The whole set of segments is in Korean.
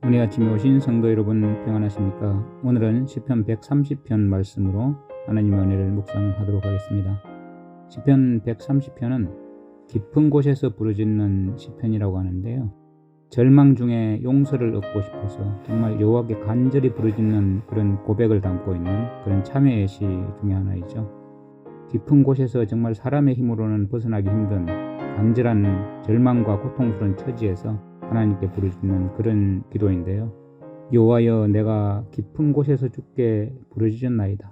오늘 아침에 오신 성도 여러분 평안하십니까? 오늘은 시편 130편 말씀으로 하나님의 은혜를 묵상하도록 하겠습니다. 시편 130편은 깊은 곳에서 부르짖는 시편이라고 하는데요. 절망 중에 용서를 얻고 싶어서 정말 여호와께 간절히 부르짖는 그런 고백을 담고 있는 그런 참회의 시 중에 하나이죠. 깊은 곳에서 정말 사람의 힘으로는 벗어나기 힘든 간절한 절망과 고통스러운 처지에서 하나님께 부르짖는 그런 기도인데요. 여호와여, 내가 깊은 곳에서 주께 부르짖었나이다.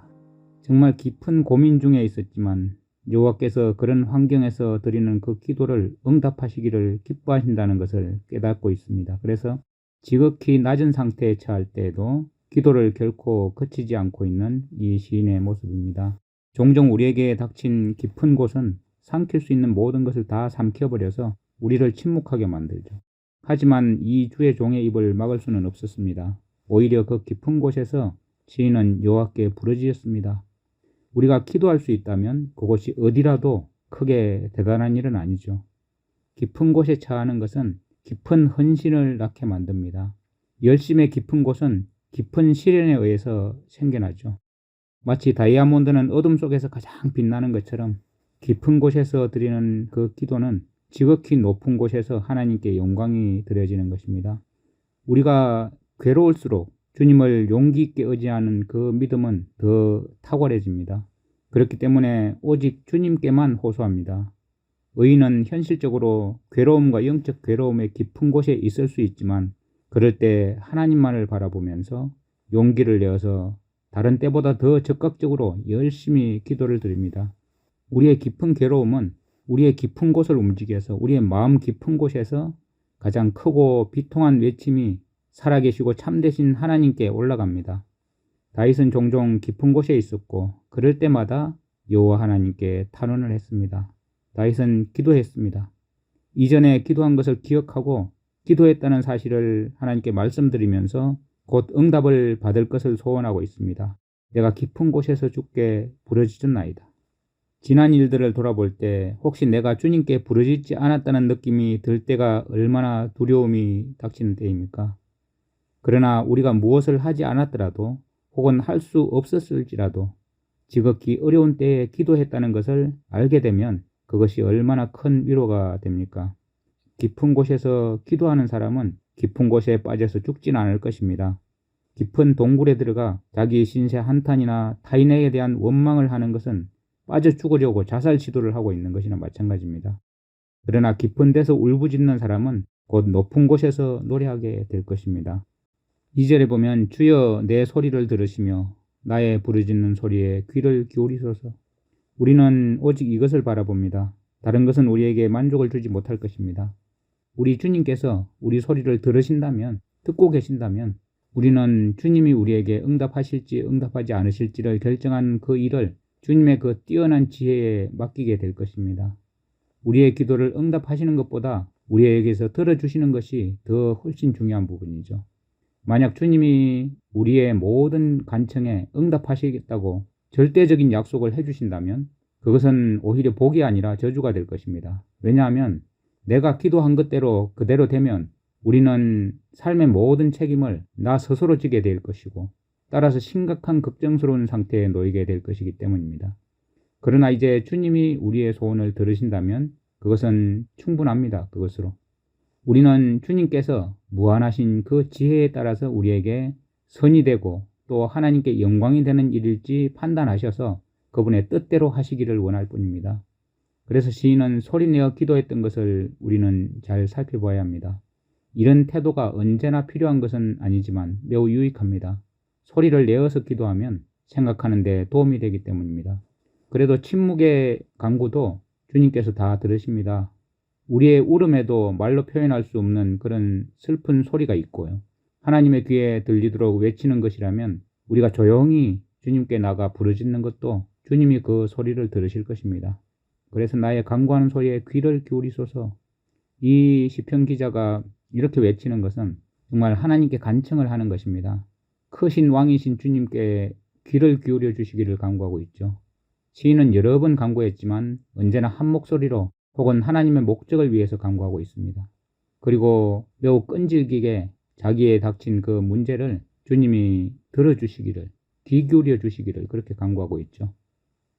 정말 깊은 고민 중에 있었지만 여호와께서 그런 환경에서 드리는 그 기도를 응답하시기를 기뻐하신다는 것을 깨닫고 있습니다. 그래서 지극히 낮은 상태에 처할 때에도 기도를 결코 그치지 않고 있는 이 시인의 모습입니다. 종종 우리에게 닥친 깊은 곳은 삼킬 수 있는 모든 것을 다 삼켜버려서 우리를 침묵하게 만들죠. 하지만 이 주의 종의 입을 막을 수는 없었습니다. 오히려 그 깊은 곳에서 시인은 여호와께 부르짖었습니다. 우리가 기도할 수 있다면 그곳이 어디라도 크게 대단한 일은 아니죠. 깊은 곳에 처하는 것은 깊은 헌신을 낳게 만듭니다. 열심의 깊은 곳은 깊은 시련에 의해서 생겨나죠. 마치 다이아몬드는 어둠 속에서 가장 빛나는 것처럼 깊은 곳에서 드리는 그 기도는 지극히 높은 곳에서 하나님께 영광이 드려지는 것입니다. 우리가 괴로울수록 주님을 용기 있게 의지하는 그 믿음은 더 탁월해집니다. 그렇기 때문에 오직 주님께만 호소합니다. 의인은 현실적으로 괴로움과 영적 괴로움의 깊은 곳에 있을 수 있지만 그럴 때 하나님만을 바라보면서 용기를 내어서 다른 때보다 더 적극적으로 열심히 기도를 드립니다. 우리의 깊은 괴로움은 우리의 깊은 곳을 움직여서 우리의 마음 깊은 곳에서 가장 크고 비통한 외침이 살아계시고 참되신 하나님께 올라갑니다. 다윗은 종종 깊은 곳에 있었고 그럴 때마다 여호와 하나님께 탄원을 했습니다. 다윗은 기도했습니다. 이전에 기도한 것을 기억하고 기도했다는 사실을 하나님께 말씀드리면서 곧 응답을 받을 것을 소원하고 있습니다. 내가 깊은 곳에서 주께 부르짖었나이다. 지난 일들을 돌아볼 때 혹시 내가 주님께 부르짖지 않았다는 느낌이 들 때가 얼마나 두려움이 닥치는 때입니까? 그러나 우리가 무엇을 하지 않았더라도 혹은 할 수 없었을지라도 지극히 어려운 때에 기도했다는 것을 알게 되면 그것이 얼마나 큰 위로가 됩니까? 깊은 곳에서 기도하는 사람은 깊은 곳에 빠져서 죽진 않을 것입니다. 깊은 동굴에 들어가 자기 신세 한탄이나 타인에게 대한 원망을 하는 것은 빠져 죽으려고 자살 시도를 하고 있는 것이나 마찬가지입니다. 그러나 깊은 데서 울부짖는 사람은 곧 높은 곳에서 노래하게 될 것입니다. 2절에 보면 주여 내 소리를 들으시며 나의 부르짖는 소리에 귀를 기울이소서. 우리는 오직 이것을 바라봅니다. 다른 것은 우리에게 만족을 주지 못할 것입니다. 우리 주님께서 우리 소리를 들으신다면, 듣고 계신다면 우리는 주님이 우리에게 응답하실지 응답하지 않으실지를 결정한 그 일을 주님의 그 뛰어난 지혜에 맡기게 될 것입니다. 우리의 기도를 응답하시는 것보다 우리에게서 들어주시는 것이 더 훨씬 중요한 부분이죠. 만약 주님이 우리의 모든 간청에 응답하시겠다고 절대적인 약속을 해주신다면 그것은 오히려 복이 아니라 저주가 될 것입니다. 왜냐하면 내가 기도한 것대로 그대로 되면 우리는 삶의 모든 책임을 나 스스로 지게 될 것이고 따라서 심각한 걱정스러운 상태에 놓이게 될 것이기 때문입니다. 그러나 이제 주님이 우리의 소원을 들으신다면 그것은 충분합니다. 그것으로. 우리는 주님께서 무한하신 그 지혜에 따라서 우리에게 선이 되고 또 하나님께 영광이 되는 일일지 판단하셔서 그분의 뜻대로 하시기를 원할 뿐입니다. 그래서 시인은 소리내어 기도했던 것을 우리는 잘 살펴봐야 합니다. 이런 태도가 언제나 필요한 것은 아니지만 매우 유익합니다. 소리를 내어서 기도하면 생각하는 데 도움이 되기 때문입니다. 그래도 침묵의 간구도 주님께서 다 들으십니다. 우리의 울음에도 말로 표현할 수 없는 그런 슬픈 소리가 있고요. 하나님의 귀에 들리도록 외치는 것이라면 우리가 조용히 주님께 나가 부르짖는 것도 주님이 그 소리를 들으실 것입니다. 그래서 나의 간구하는 소리에 귀를 기울이소서. 이 시편 기자가 이렇게 외치는 것은 정말 하나님께 간청을 하는 것입니다. 크신 왕이신 주님께 귀를 기울여 주시기를 간구하고 있죠. 시인은 여러 번 간구했지만 언제나 한 목소리로 혹은 하나님의 목적을 위해서 간구하고 있습니다. 그리고 매우 끈질기게 자기에 닥친 그 문제를 주님이 들어주시기를, 귀 기울여 주시기를 그렇게 간구하고 있죠.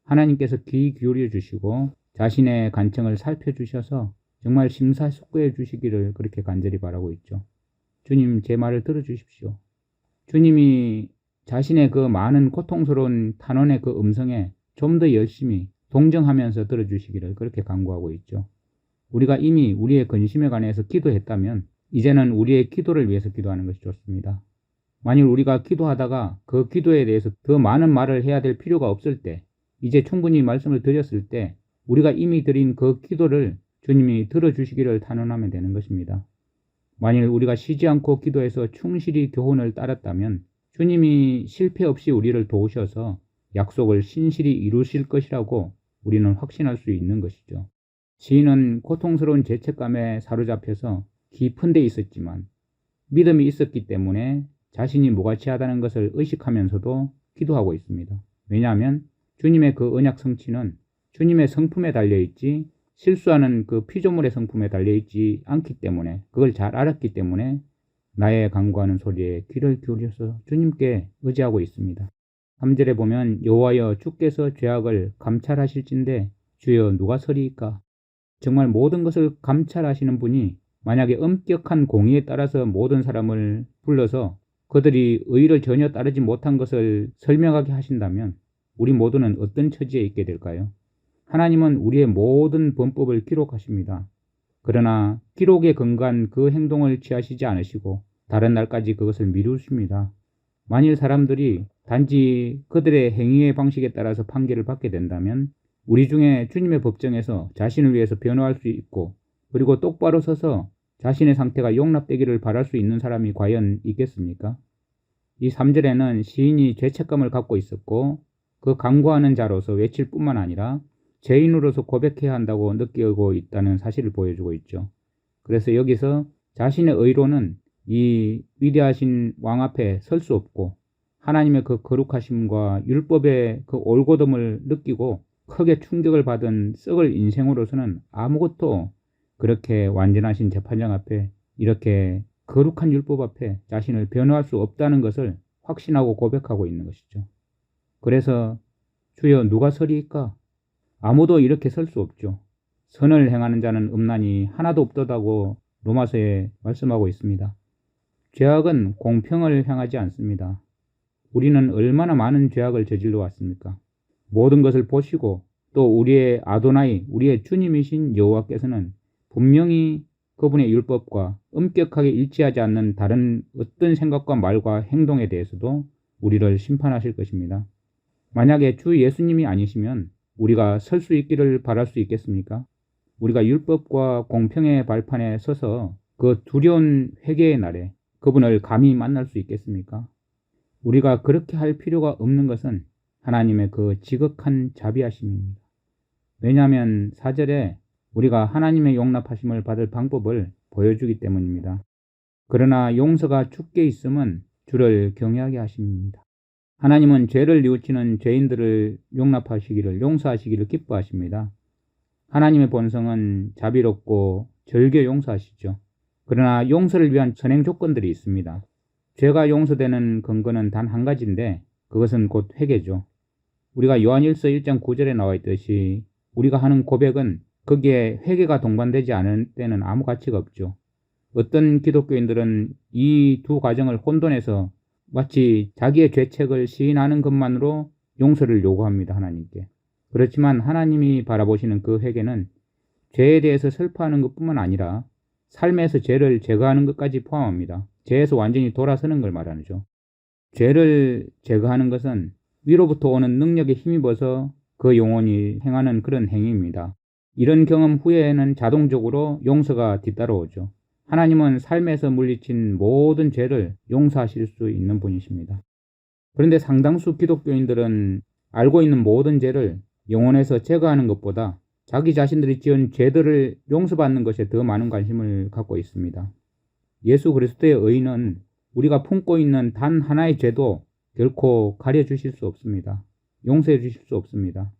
하나님께서 귀 기울여 주시고 자신의 간청을 살펴주셔서 정말 심사숙고해 주시기를 그렇게 간절히 바라고 있죠. 주님, 제 말을 들어주십시오. 주님이 자신의 그 많은 고통스러운 탄원의 그 음성에 좀 더 열심히 동정하면서 들어주시기를 그렇게 간구하고 있죠. 우리가 이미 우리의 근심에 관해서 기도했다면 이제는 우리의 기도를 위해서 기도하는 것이 좋습니다. 만일 우리가 기도하다가 그 기도에 대해서 더 많은 말을 해야 될 필요가 없을 때, 이제 충분히 말씀을 드렸을 때 우리가 이미 드린 그 기도를 주님이 들어주시기를 탄원하면 되는 것입니다. 만일 우리가 쉬지 않고 기도해서 충실히 교훈을 따랐다면 주님이 실패 없이 우리를 도우셔서 약속을 신실히 이루실 것이라고 우리는 확신할 수 있는 것이죠. 시인은 고통스러운 죄책감에 사로잡혀서 깊은 데 있었지만 믿음이 있었기 때문에 자신이 무가치하다는 것을 의식하면서도 기도하고 있습니다. 왜냐하면 주님의 그 언약 성취는 주님의 성품에 달려있지 실수하는 그 피조물의 성품에 달려있지 않기 때문에, 그걸 잘 알았기 때문에 나의 간구하는 소리에 귀를 기울여서 주님께 의지하고 있습니다. 3절에 보면 여호와여 주께서 죄악을 감찰하실진대 주여 누가 서리이까. 정말 모든 것을 감찰하시는 분이 만약에 엄격한 공의에 따라서 모든 사람을 불러서 그들이 의를 전혀 따르지 못한 것을 설명하게 하신다면 우리 모두는 어떤 처지에 있게 될까요? 하나님은 우리의 모든 범법을 기록하십니다. 그러나 기록에 근거한 그 행동을 취하시지 않으시고 다른 날까지 그것을 미루십니다. 만일 사람들이 단지 그들의 행위의 방식에 따라서 판결을 받게 된다면 우리 중에 주님의 법정에서 자신을 위해서 변호할 수 있고, 그리고 똑바로 서서 자신의 상태가 용납되기를 바랄 수 있는 사람이 과연 있겠습니까? 이 3절에는 시인이 죄책감을 갖고 있었고 그 간구하는 자로서 외칠 뿐만 아니라 죄인으로서 고백해야 한다고 느끼고 있다는 사실을 보여주고 있죠. 그래서 여기서 자신의 의로는 이 위대하신 왕 앞에 설 수 없고 하나님의 그 거룩하심과 율법의 그 올곧음을 느끼고 크게 충격을 받은 썩을 인생으로서는 아무것도 그렇게 완전하신 재판장 앞에 이렇게 거룩한 율법 앞에 자신을 변호할 수 없다는 것을 확신하고 고백하고 있는 것이죠. 그래서 주여 누가 서리이까? 아무도 이렇게 설 수 없죠. 선을 행하는 자는 없나니 하나도 없도다고 로마서에 말씀하고 있습니다. 죄악은 공평을 향하지 않습니다. 우리는 얼마나 많은 죄악을 저질러 왔습니까? 모든 것을 보시고 또 우리의 아도나이, 우리의 주님이신 여호와께서는 분명히 그분의 율법과 엄격하게 일치하지 않는 다른 어떤 생각과 말과 행동에 대해서도 우리를 심판하실 것입니다. 만약에 주 예수님이 아니시면 우리가 설 수 있기를 바랄 수 있겠습니까? 우리가 율법과 공평의 발판에 서서 그 두려운 회개의 날에 그분을 감히 만날 수 있겠습니까? 우리가 그렇게 할 필요가 없는 것은 하나님의 그 지극한 자비하심입니다. 왜냐하면 4절에 우리가 하나님의 용납하심을 받을 방법을 보여주기 때문입니다. 그러나 용서가 주께 있음은 주를 경외하게 하십니다. 하나님은 죄를 뉘우치는 죄인들을 용납하시기를, 용서하시기를 기뻐하십니다. 하나님의 본성은 자비롭고 절개 용서하시죠. 그러나 용서를 위한 선행 조건들이 있습니다. 죄가 용서되는 근거는 단 한 가지인데 그것은 곧 회개죠. 우리가 요한일서 1장 9절에 나와 있듯이 우리가 하는 고백은 거기에 회개가 동반되지 않을 때는 아무 가치가 없죠. 어떤 기독교인들은 이 두 과정을 혼돈해서 마치 자기의 죄책을 시인하는 것만으로 용서를 요구합니다. 하나님께. 그렇지만 하나님이 바라보시는 그 회개는 죄에 대해서 슬퍼하는 것뿐만 아니라 삶에서 죄를 제거하는 것까지 포함합니다. 죄에서 완전히 돌아서는 걸 말하죠. 죄를 제거하는 것은 위로부터 오는 능력에 힘입어서 그 영혼이 행하는 그런 행위입니다. 이런 경험 후에는 자동적으로 용서가 뒤따라오죠. 하나님은 삶에서 물리친 모든 죄를 용서하실 수 있는 분이십니다. 그런데 상당수 기독교인들은 알고 있는 모든 죄를 영혼에서 제거하는 것보다 자기 자신들이 지은 죄들을 용서받는 것에 더 많은 관심을 갖고 있습니다. 예수 그리스도의 의는 우리가 품고 있는 단 하나의 죄도 결코 가려주실 수 없습니다. 용서해 주실 수 없습니다.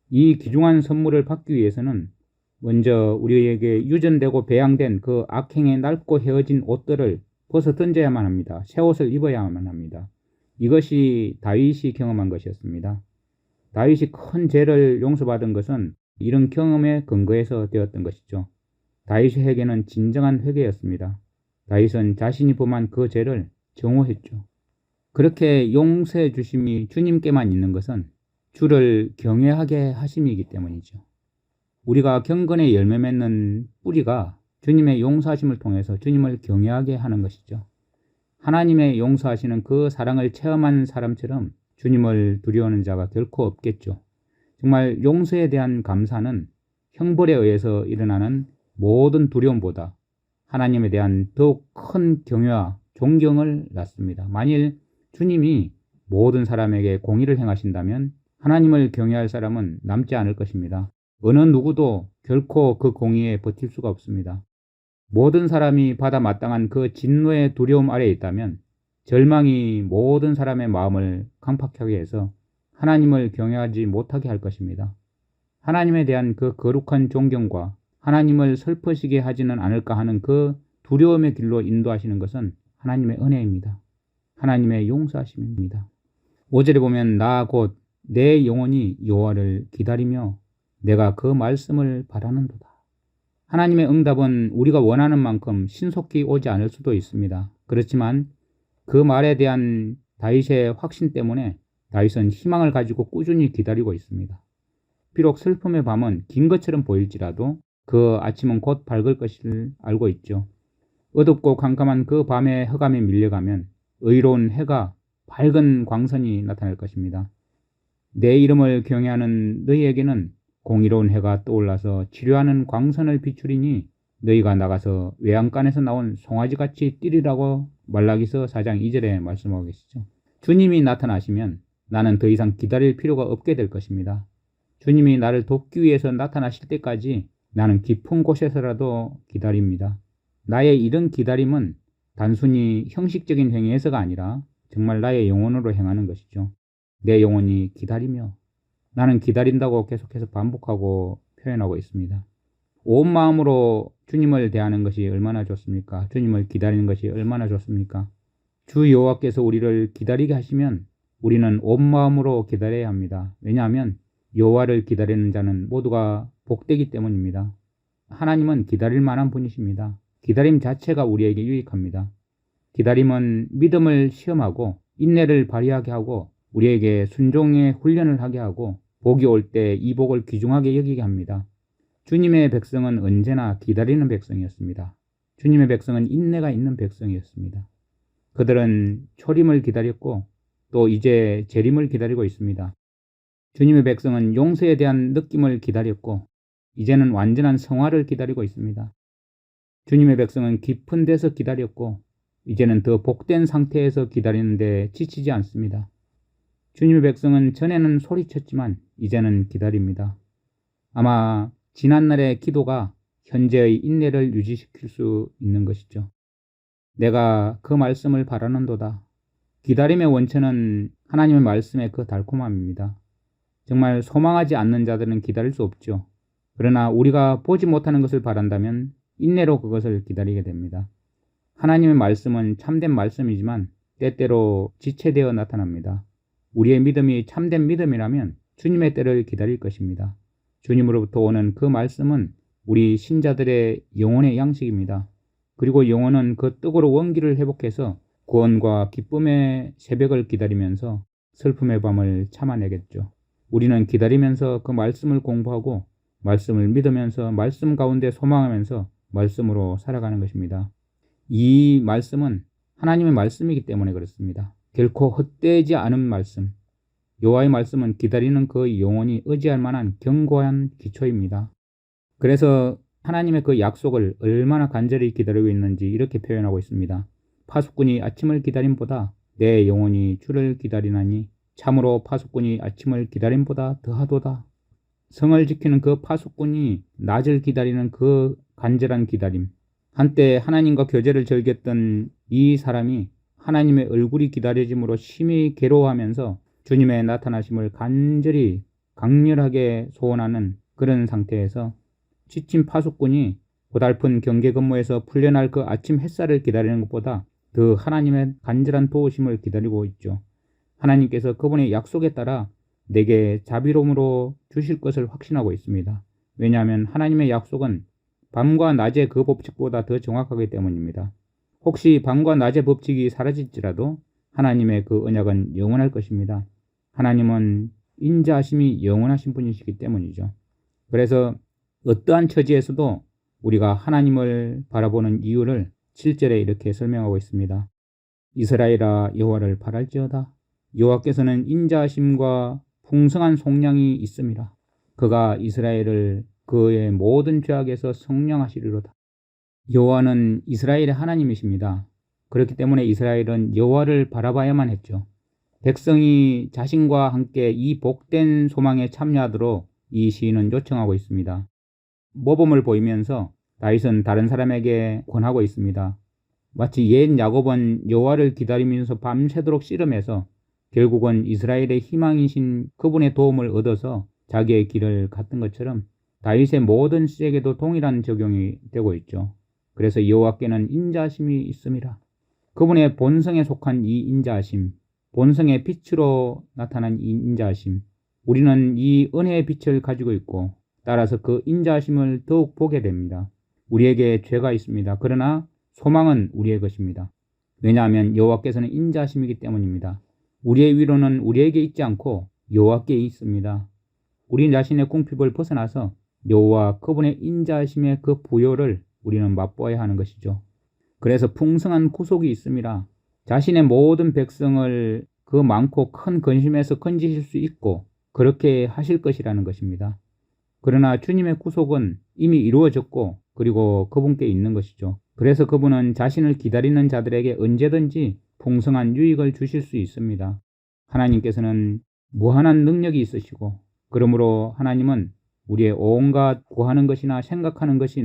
이 귀중한 선물을 받기 위해서는 먼저 우리에게 유전되고 배양된 그 악행에 낡고 헤어진 옷들을 벗어 던져야만 합니다. 새 옷을 입어야만 합니다. 이것이 다윗이 경험한 것이었습니다. 다윗이 큰 죄를 용서받은 것은 이런 경험에 근거해서 되었던 것이죠. 다윗의 회개는 진정한 회개였습니다. 다윗은 자신이 범한 그 죄를 정오했죠. 그렇게 용서해 주심이 주님께만 있는 것은 주를 경외하게 하심이기 때문이죠. 우리가 경건의 열매 맺는 뿌리가 주님의 용서하심을 통해서 주님을 경외하게 하는 것이죠. 하나님의 용서하시는 그 사랑을 체험한 사람처럼 주님을 두려워하는 자가 결코 없겠죠. 정말 용서에 대한 감사는 형벌에 의해서 일어나는 모든 두려움보다 하나님에 대한 더욱 큰 경외와 존경을 낳습니다. 만일 주님이 모든 사람에게 공의를 행하신다면 하나님을 경외할 사람은 남지 않을 것입니다. 어느 누구도 결코 그 공의에 버틸 수가 없습니다. 모든 사람이 받아 마땅한 그 진노의 두려움 아래에 있다면 절망이 모든 사람의 마음을 강팍하게 해서 하나님을 경외하지 못하게 할 것입니다. 하나님에 대한 그 거룩한 존경과 하나님을 슬퍼지게 하지는 않을까 하는 그 두려움의 길로 인도하시는 것은 하나님의 은혜입니다. 하나님의 용서하심입니다. 5절에 보면 나 곧 내 영혼이 여호와를 기다리며 내가 그 말씀을 바라는도다. 하나님의 응답은 우리가 원하는 만큼 신속히 오지 않을 수도 있습니다. 그렇지만 그 말에 대한 다윗의 확신 때문에 다윗은 희망을 가지고 꾸준히 기다리고 있습니다. 비록 슬픔의 밤은 긴 것처럼 보일지라도 그 아침은 곧 밝을 것을 알고 있죠. 어둡고 캄캄한 그 밤의 흑암에 밀려가면 의로운 해가 밝은 광선이 나타날 것입니다. 내 이름을 경외하는 너희에게는 공의로운 해가 떠올라서 치료하는 광선을 비추리니 너희가 나가서 외양간에서 나온 송아지같이 뛰리라고 말라기서 4장 2절에 말씀하고 계시죠. 주님이 나타나시면 나는 더 이상 기다릴 필요가 없게 될 것입니다. 주님이 나를 돕기 위해서 나타나실 때까지 나는 깊은 곳에서라도 기다립니다. 나의 이런 기다림은 단순히 형식적인 행위에서가 아니라 정말 나의 영혼으로 행하는 것이죠. 내 영혼이 기다리며 나는 기다린다고 계속해서 반복하고 표현하고 있습니다. 온 마음으로 주님을 대하는 것이 얼마나 좋습니까? 주님을 기다리는 것이 얼마나 좋습니까? 주 여호와께서 우리를 기다리게 하시면 우리는 온 마음으로 기다려야 합니다. 왜냐하면 여호와를 기다리는 자는 모두가 복되기 때문입니다. 하나님은 기다릴 만한 분이십니다. 기다림 자체가 우리에게 유익합니다. 기다림은 믿음을 시험하고 인내를 발휘하게 하고 우리에게 순종의 훈련을 하게 하고 복이 올 때 이 복을 귀중하게 여기게 합니다. 주님의 백성은 언제나 기다리는 백성이었습니다. 주님의 백성은 인내가 있는 백성이었습니다. 그들은 초림을 기다렸고 또 이제 재림을 기다리고 있습니다. 주님의 백성은 용서에 대한 느낌을 기다렸고 이제는 완전한 성화를 기다리고 있습니다. 주님의 백성은 깊은 데서 기다렸고 이제는 더 복된 상태에서 기다리는데 지치지 않습니다. 주님의 백성은 전에는 소리쳤지만 이제는 기다립니다. 아마 지난날의 기도가 현재의 인내를 유지시킬 수 있는 것이죠. 내가 그 말씀을 바라는도다. 기다림의 원천은 하나님의 말씀의 그 달콤함입니다. 정말 소망하지 않는 자들은 기다릴 수 없죠. 그러나 우리가 보지 못하는 것을 바란다면 인내로 그것을 기다리게 됩니다. 하나님의 말씀은 참된 말씀이지만 때때로 지체되어 나타납니다. 우리의 믿음이 참된 믿음이라면 주님의 때를 기다릴 것입니다. 주님으로부터 오는 그 말씀은 우리 신자들의 영혼의 양식입니다. 그리고 영혼은 그 떡으로 원기를 회복해서 구원과 기쁨의 새벽을 기다리면서 슬픔의 밤을 참아내겠죠. 우리는 기다리면서 그 말씀을 공부하고 말씀을 믿으면서 말씀 가운데 소망하면서 말씀으로 살아가는 것입니다. 이 말씀은 하나님의 말씀이기 때문에 그렇습니다. 결코 헛되지 않은 말씀. 여호와의 말씀은 기다리는 그 영혼이 의지할 만한 견고한 기초입니다. 그래서 하나님의 그 약속을 얼마나 간절히 기다리고 있는지 이렇게 표현하고 있습니다. 파수꾼이 아침을 기다림보다 내 영혼이 주를 기다리나니 참으로 파수꾼이 아침을 기다림보다 더하도다. 성을 지키는 그 파수꾼이 낮을 기다리는 그 간절한 기다림. 한때 하나님과 교제를 즐겼던 이 사람이 하나님의 얼굴이 기다려짐으로 심히 괴로워하면서 주님의 나타나심을 간절히 강렬하게 소원하는 그런 상태에서 지친 파수꾼이 고달픈 경계 근무에서 풀려날 그 아침 햇살을 기다리는 것보다 더 하나님의 간절한 도우심을 기다리고 있죠. 하나님께서 그분의 약속에 따라 내게 자비로움으로 주실 것을 확신하고 있습니다. 왜냐하면 하나님의 약속은 밤과 낮의 그 법칙보다 더 정확하기 때문입니다. 혹시 밤과 낮의 법칙이 사라질지라도 하나님의 그 언약은 영원할 것입니다. 하나님은 인자하심이 영원하신 분이시기 때문이죠. 그래서 어떠한 처지에서도 우리가 하나님을 바라보는 이유를 7절에 이렇게 설명하고 있습니다. 이스라엘아 여호와를 바랄지어다. 여호와께서는 인자하심과 풍성한 속량이 있음이라. 그가 이스라엘을 그의 모든 죄악에서 성량하시리로다. 여호와는 이스라엘의 하나님이십니다. 그렇기 때문에 이스라엘은 여호와를 바라봐야만 했죠. 백성이 자신과 함께 이 복된 소망에 참여하도록 이 시인은 요청하고 있습니다. 모범을 보이면서 다윗은 다른 사람에게 권하고 있습니다. 마치 옛 야곱은 여호와를 기다리면서 밤새도록 씨름해서 결국은 이스라엘의 희망이신 그분의 도움을 얻어서 자기의 길을 갔던 것처럼 다윗의 모든 시에게도 동일한 적용이 되고 있죠. 그래서 여호와께는 인자하심이 있음이라. 그분의 본성에 속한 이 인자하심, 본성의 빛으로 나타난 이 인자하심, 우리는 이 은혜의 빛을 가지고 있고 따라서 그 인자하심을 더욱 보게 됩니다. 우리에게 죄가 있습니다. 그러나 소망은 우리의 것입니다. 왜냐하면 여호와께서는 인자하심이기 때문입니다. 우리의 위로는 우리에게 있지 않고 여호와께 있습니다. 우리 자신의 궁핍을 벗어나서 여호와 그분의 인자하심의 그 부요를 우리는 맛보아야 하는 것이죠. 그래서 풍성한 구속이 있음이라. 자신의 모든 백성을 그 많고 큰 근심에서 건지실 수 있고 그렇게 하실 것이라는 것입니다. 그러나 주님의 구속은 이미 이루어졌고 그리고 그분께 있는 것이죠. 그래서 그분은 자신을 기다리는 자들에게 언제든지 풍성한 유익을 주실 수 있습니다. 하나님께서는 무한한 능력이 있으시고 그러므로 하나님은 우리의 온갖 구하는 것이나 생각하는 것이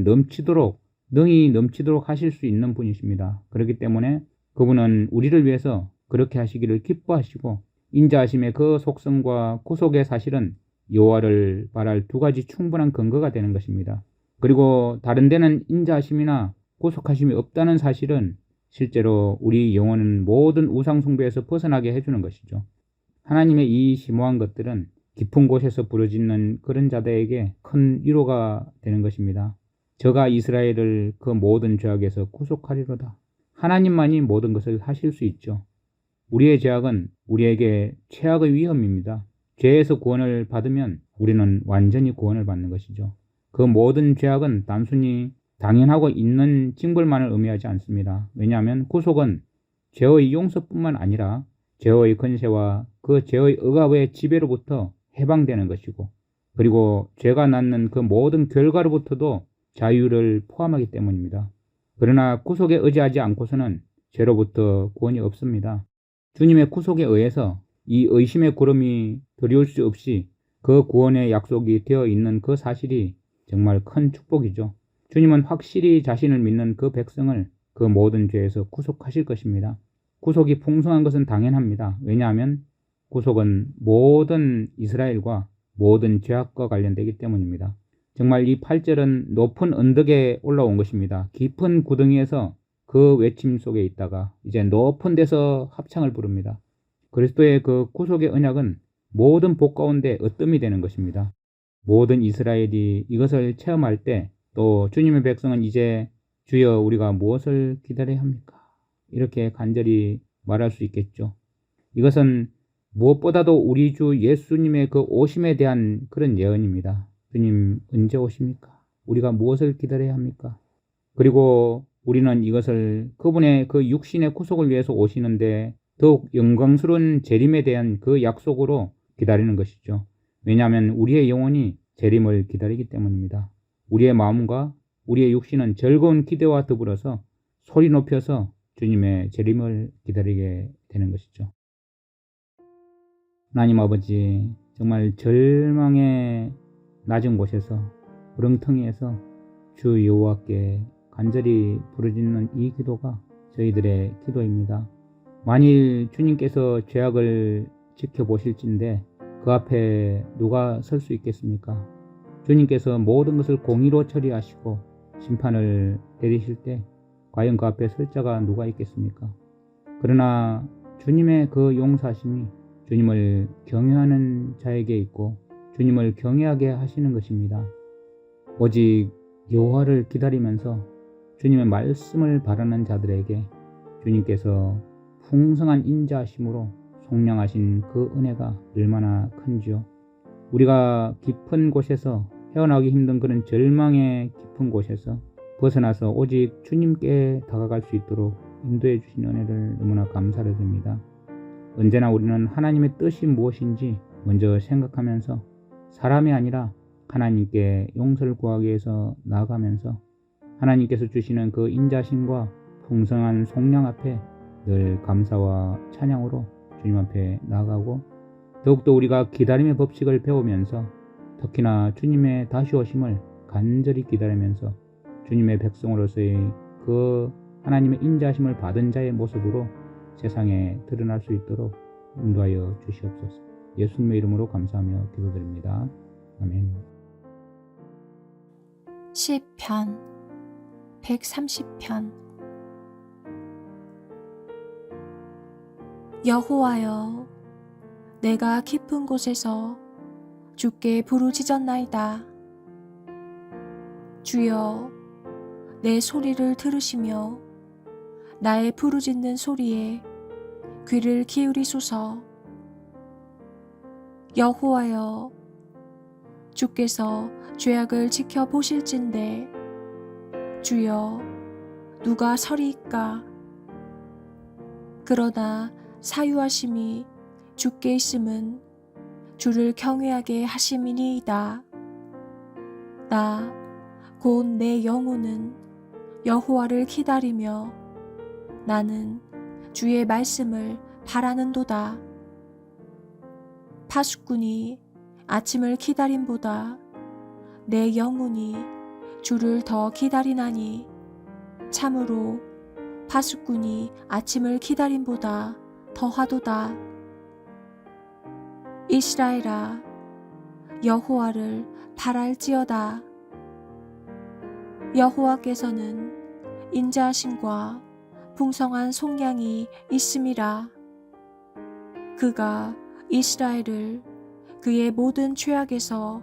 능히 넘치도록 하실 수 있는 분이십니다. 그렇기 때문에 그분은 우리를 위해서 그렇게 하시기를 기뻐하시고 인자하심의 그 속성과 구속의 사실은 여호와를 바랄 두 가지 충분한 근거가 되는 것입니다. 그리고 다른 데는 인자하심이나 구속하심이 없다는 사실은 실제로 우리 영혼은 모든 우상 숭배에서 벗어나게 해주는 것이죠. 하나님의 이 심오한 것들은 깊은 곳에서 부르짖는 그런 자들에게 큰 위로가 되는 것입니다. 저가 이스라엘을 그 모든 죄악에서 구속하리로다. 하나님만이 모든 것을 하실 수 있죠. 우리의 죄악은 우리에게 최악의 위험입니다. 죄에서 구원을 받으면 우리는 완전히 구원을 받는 것이죠. 그 모든 죄악은 단순히 당연하고 있는 징벌만을 의미하지 않습니다. 왜냐하면 구속은 죄의 용서뿐만 아니라 죄의 권세와 그 죄의 억압의 지배로부터 해방되는 것이고 그리고 죄가 낳는 그 모든 결과로부터도 자유를 포함하기 때문입니다. 그러나 구속에 의지하지 않고서는 죄로부터 구원이 없습니다. 주님의 구속에 의해서 이 의심의 구름이 드리울 수 없이 그 구원의 약속이 되어 있는 그 사실이 정말 큰 축복이죠. 주님은 확실히 자신을 믿는 그 백성을 그 모든 죄에서 구속하실 것입니다. 구속이 풍성한 것은 당연합니다. 왜냐하면 구속은 모든 이스라엘과 모든 죄악과 관련되기 때문입니다. 정말 이 8절은 높은 언덕에 올라온 것입니다. 깊은 구덩이에서 그 외침 속에 있다가 이제 높은 데서 합창을 부릅니다. 그리스도의 그 구속의 언약은 모든 복 가운데 으뜸이 되는 것입니다. 모든 이스라엘이 이것을 체험할 때 또 주님의 백성은 이제 주여 우리가 무엇을 기다려야 합니까? 이렇게 간절히 말할 수 있겠죠. 이것은 무엇보다도 우리 주 예수님의 그 오심에 대한 그런 예언입니다. 주님 언제 오십니까? 우리가 무엇을 기다려야 합니까? 그리고 우리는 이것을 그분의 그 육신의 구속을 위해서 오시는데 더욱 영광스러운 재림에 대한 그 약속으로 기다리는 것이죠. 왜냐하면 우리의 영혼이 재림을 기다리기 때문입니다. 우리의 마음과 우리의 육신은 즐거운 기대와 더불어서 소리 높여서 주님의 재림을 기다리게 되는 것이죠. 하나님 아버지, 정말 절망의 낮은 곳에서 우렁텅이에서 주 여호와께 간절히 부르짖는 이 기도가 저희들의 기도입니다. 만일 주님께서 죄악을 지켜보실진데 그 앞에 누가 설 수 있겠습니까? 주님께서 모든 것을 공의로 처리하시고 심판을 내리실 때 과연 그 앞에 설 자가 누가 있겠습니까? 그러나 주님의 그 용서하심이 주님을 경외하는 자에게 있고 주님을 경외하게 하시는 것입니다. 오직 여호와를 기다리면서 주님의 말씀을 바라는 자들에게 주님께서 풍성한 인자하심으로 속량하신 그 은혜가 얼마나 큰지요. 우리가 깊은 곳에서 헤어나오기 힘든 그런 절망의 깊은 곳에서 벗어나서 오직 주님께 다가갈 수 있도록 인도해 주신 은혜를 너무나 감사를 드립니다. 언제나 우리는 하나님의 뜻이 무엇인지 먼저 생각하면서 사람이 아니라 하나님께 용서를 구하기 위해서 나아가면서 하나님께서 주시는 그 인자심과 풍성한 속량 앞에 늘 감사와 찬양으로 주님 앞에 나아가고 더욱더 우리가 기다림의 법칙을 배우면서 특히나 주님의 다시 오심을 간절히 기다리면서 주님의 백성으로서의 그 하나님의 인자심을 받은 자의 모습으로 세상에 드러날 수 있도록 인도하여 주시옵소서. 예수님의 이름으로 감사하며 기도드립니다. 아멘. 시편 130편. 여호와여, 내가 깊은 곳에서 주께 부르짖었나이다. 주여, 내 소리를 들으시며 나의 부르짖는 소리에 귀를 기울이소서. 여호와여, 주께서 죄악을 지켜보실진대 주여, 누가 서리이까? 그러나 사유하심이 주께 있음은 주를 경외하게 하심이니이다. 나 곧 내 영혼은 여호와를 기다리며 나는 주의 말씀을 바라는도다. 파수꾼이 아침을 기다림보다 내 영혼이 주를 더 기다리나니 참으로 파수꾼이 아침을 기다림보다 더하도다. 이스라엘아, 여호와를 바랄지어다. 여호와께서는 인자하심과 풍성한 속량이 있음이라. 그가 이스라엘을 그의 모든 죄악에서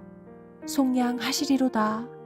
속량하시리로다.